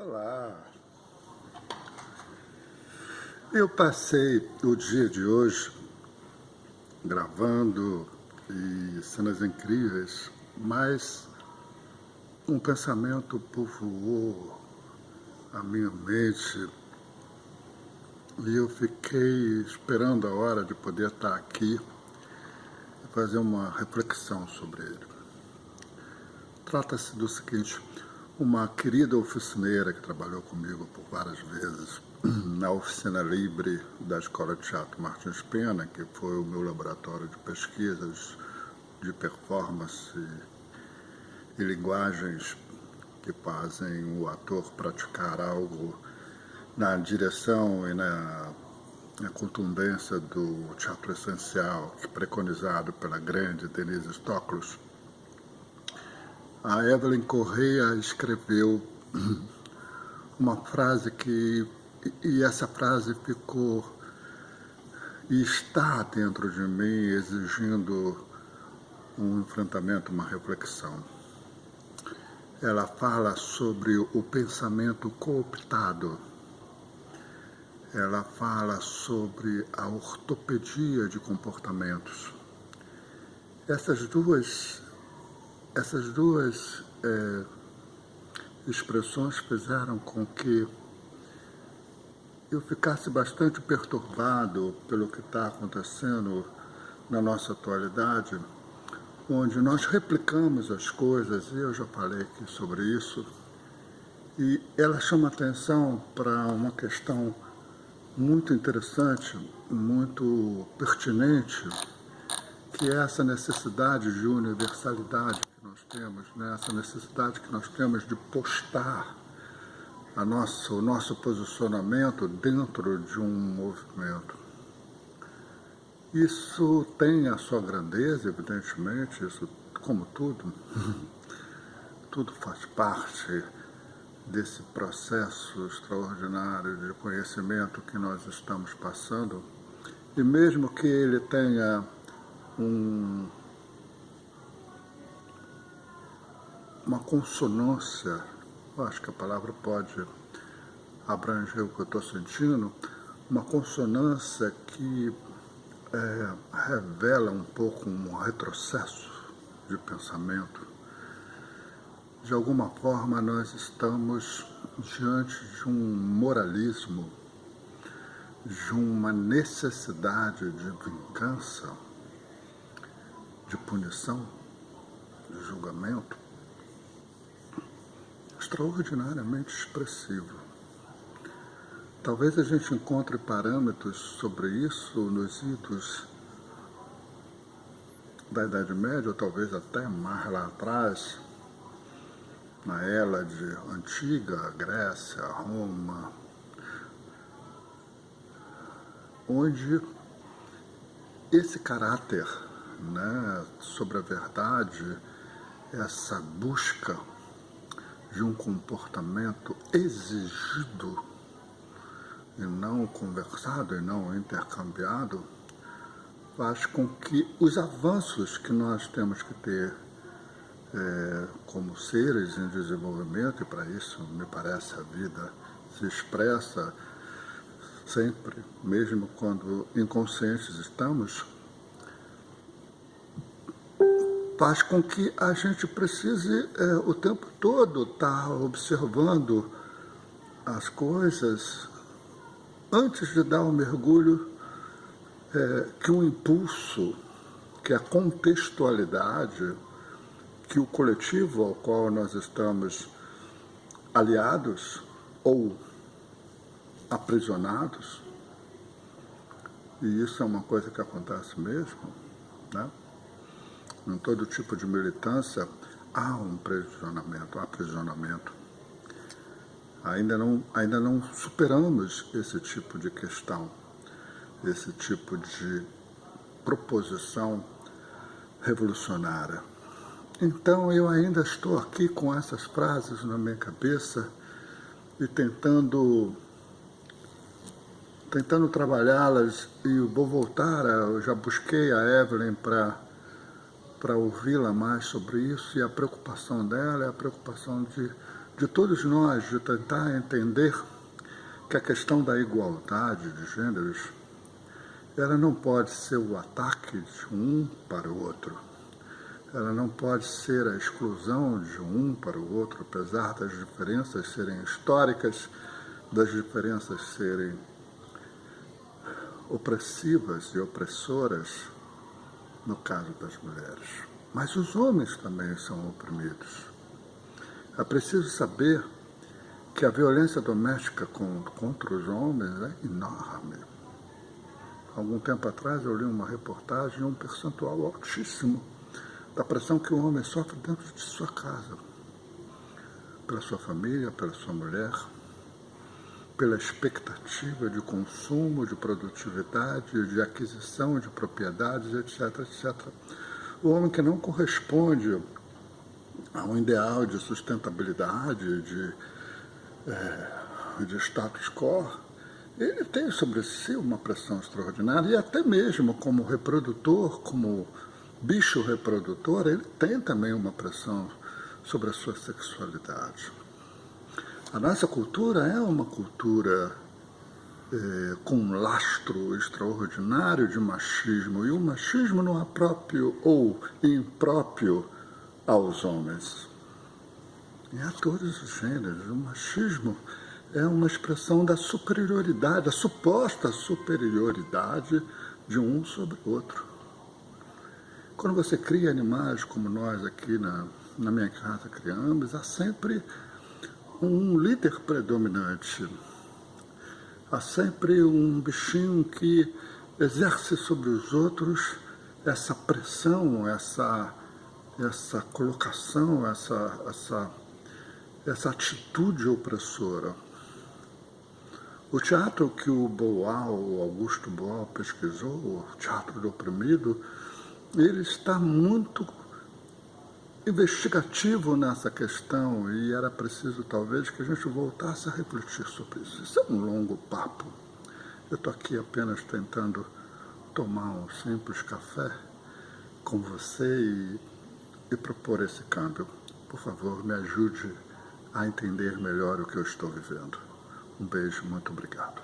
Olá! Eu passei o dia de hoje gravando e cenas incríveis, mas um pensamento povoou a minha mente e eu fiquei esperando a hora de poder estar aqui e fazer uma reflexão sobre ele. Trata-se do seguinte: uma querida oficineira que trabalhou comigo por várias vezes na oficina livre da Escola de Teatro Martins Pena, que foi o meu laboratório de pesquisas de performance e linguagens que fazem o ator praticar algo na direção e na contundência do teatro essencial, preconizado pela grande Denise Stoklos. A Evelyn Correia escreveu uma frase e essa frase ficou e está dentro de mim, exigindo um enfrentamento, uma reflexão. Ela fala sobre o pensamento cooptado. Ela fala sobre a ortopedia de comportamentos. Essas duas expressões fizeram com que eu ficasse bastante perturbado pelo que está acontecendo na nossa atualidade, onde nós replicamos as coisas, e eu já falei aqui sobre isso, e ela chama atenção para uma questão muito interessante, muito pertinente, que é essa necessidade de universalidade que nós temos, né? Essa necessidade que nós temos de postar o nosso posicionamento dentro de um movimento. Isso tem a sua grandeza, evidentemente, isso, como tudo, tudo faz parte desse processo extraordinário de conhecimento que nós estamos passando, e mesmo que ele tenha uma consonância, eu acho que a palavra pode abranger o que eu estou sentindo, uma consonância que revela um pouco um retrocesso de pensamento. De alguma forma, nós estamos diante de um moralismo, de uma necessidade de vingança, de punição, de julgamento, extraordinariamente expressivo. Talvez a gente encontre parâmetros sobre isso nos idos da Idade Média, ou talvez até mais lá atrás, na Hélade antiga, Grécia, Roma, onde esse caráter, né, sobre a verdade, essa busca de um comportamento exigido e não conversado e não intercambiado, faz com que os avanços que nós temos que ter como seres em desenvolvimento, e para isso, me parece, a vida se expressa sempre, mesmo quando inconscientes estamos, faz com que a gente precise o tempo todo estar observando as coisas antes de dar um mergulho, que o impulso, que a contextualidade, que o coletivo ao qual nós estamos aliados ou aprisionados, e isso é uma coisa que acontece mesmo, né? Em todo tipo de militância há um aprisionamento. Ainda não superamos esse tipo de questão, esse tipo de proposição revolucionária. Então eu ainda estou aqui com essas frases na minha cabeça e tentando trabalhá-las, e vou voltar, eu já busquei a Evelyn para ouvi-la mais sobre isso, e a preocupação dela é a preocupação de de todos nós de tentar entender que a questão da igualdade de gêneros, ela não pode ser o ataque de um para o outro. Ela não pode ser a exclusão de um para o outro, apesar das diferenças serem históricas, das diferenças serem opressivas e opressoras, no caso das mulheres. Mas os homens também são oprimidos. É preciso saber que a violência doméstica contra os homens é enorme. Algum tempo atrás eu li uma reportagem, um percentual altíssimo da pressão que o homem sofre dentro de sua casa, pela sua família, pela sua mulher, pela expectativa de consumo, de produtividade, de aquisição de propriedades, etc, etc. O homem que não corresponde a um ideal de sustentabilidade, de status quo, ele tem sobre si uma pressão extraordinária, e até mesmo como reprodutor, como bicho reprodutor, ele tem também uma pressão sobre a sua sexualidade. A nossa cultura é uma cultura com um lastro extraordinário de machismo, e o machismo não é próprio ou impróprio aos homens. E a todos os gêneros. O machismo é uma expressão da superioridade, da suposta superioridade de um sobre o outro. Quando você cria animais como nós aqui na minha casa criamos, há sempre um líder predominante. Há sempre um bichinho que exerce sobre os outros essa pressão, essa colocação, essa atitude opressora. O teatro que o Augusto Boal pesquisou, o teatro do oprimido, ele está muito investigativo nessa questão, e era preciso talvez que a gente voltasse a refletir sobre isso. Isso é um longo papo. Eu estou aqui apenas tentando tomar um simples café com você e propor esse câmbio. Por favor, me ajude a entender melhor o que eu estou vivendo. Um beijo, muito obrigado.